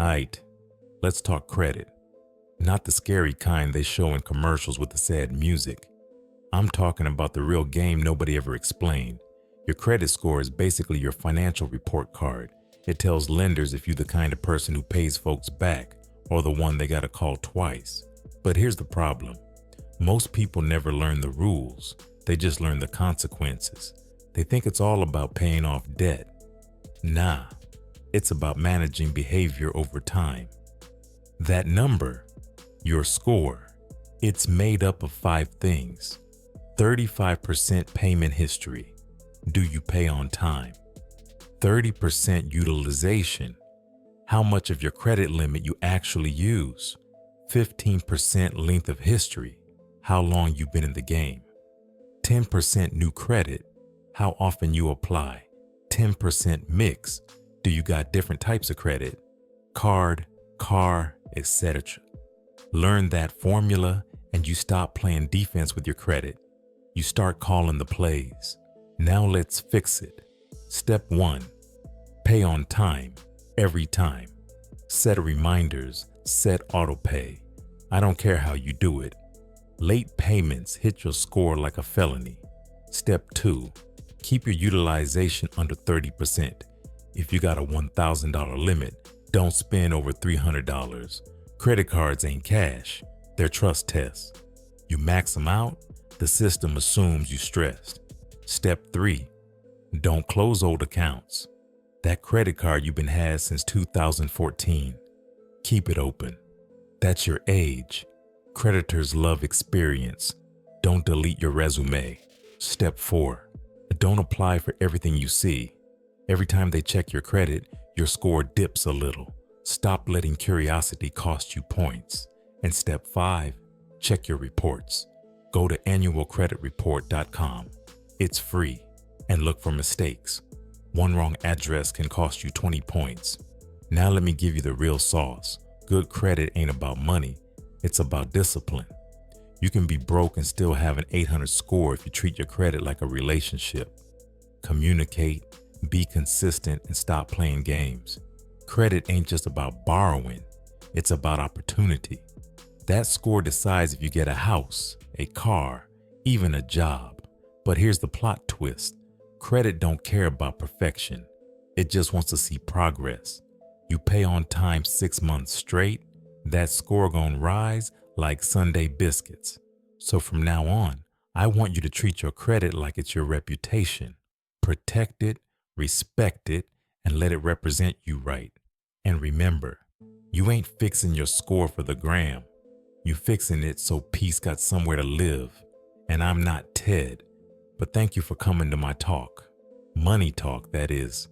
Aight, let's talk credit. Not the scary kind they show in commercials with the sad music. I'm talking about the real game nobody ever explained. Your credit score is basically your financial report card. It tells lenders if you're the kind of person who pays folks back or the one they gotta call twice. But here's the problem. Most people never learn the rules. They just learn the consequences. They think it's all about paying off debt. Nah, it's about managing behavior over time. That number, your score, it's made up of 5 things. 35% payment history. Do you pay on time? 30% utilization. How much of your credit limit you actually use? 15% length of history. How long you've been in the game? 10% new credit. How often you apply? 10% mix. Do you got different types of credit? Card, car, etc. Learn that formula and you stop playing defense with your credit. You start calling the plays. Now let's fix it. Step 1. Pay on time, every time. Set reminders, set autopay. I don't care how you do it. Late payments hit your score like a felony. Step 2. Keep your utilization under 30%. If you got a $1,000 limit, don't spend over $300. Credit cards ain't cash, they're trust tests. You max them out, the system assumes you stressed. Step 3. Don't close old accounts. That credit card you've been had since 2014. Keep it open. That's your age. Creditors love experience. Don't delete your resume. Step 4. Don't apply for everything you see. Every time they check your credit, your score dips a little. Stop letting curiosity cost you points. And step 5, check your reports. Go to annualcreditreport.com. It's free. And look for mistakes. One wrong address can cost you 20 points. Now let me give you the real sauce. Good credit ain't about money. It's about discipline. You can be broke and still have an 800 score if you treat your credit like a relationship. Communicate, be consistent, and stop playing games. Credit ain't just about borrowing. It's about opportunity. That score decides if you get a house, a car, even a job. But here's the plot twist. Credit don't care about perfection. It just wants to see progress. You pay on time 6 months straight, that score gonna rise like Sunday biscuits. So from now on, I want you to treat your credit like it's your reputation. Protect it, respect it, and let it represent you right. And remember, you ain't fixing your score for the gram. You fixing it so peace got somewhere to live. And I'm not Ted, but thank you for coming to my talk. Money talk, that is.